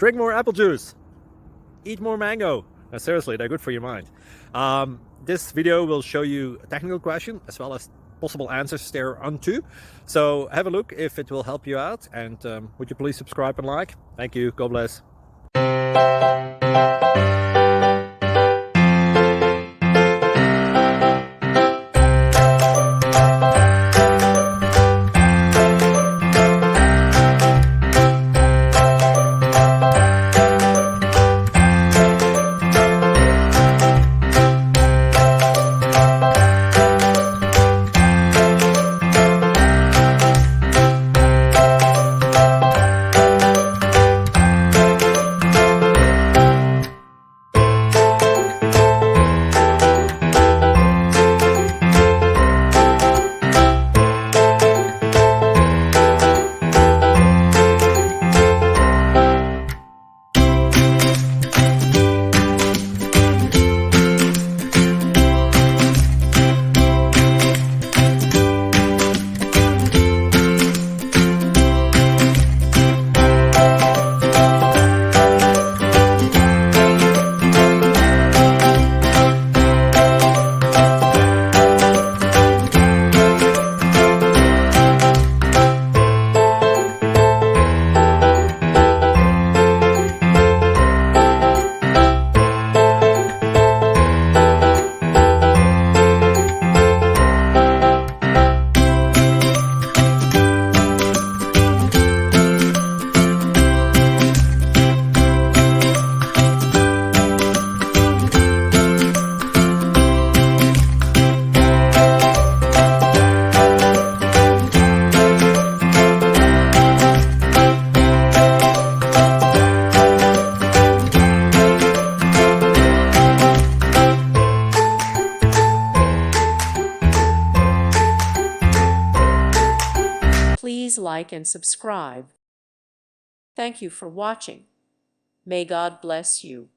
drink more apple juice, eat more mango. No, seriously, they're good for your mind. This video will show you a technical question as well as possible answers thereunto. So have a look if it will help you out, and would you please subscribe and like? Thank you. God bless. Please like and subscribe. Thank you for watching. May God bless you.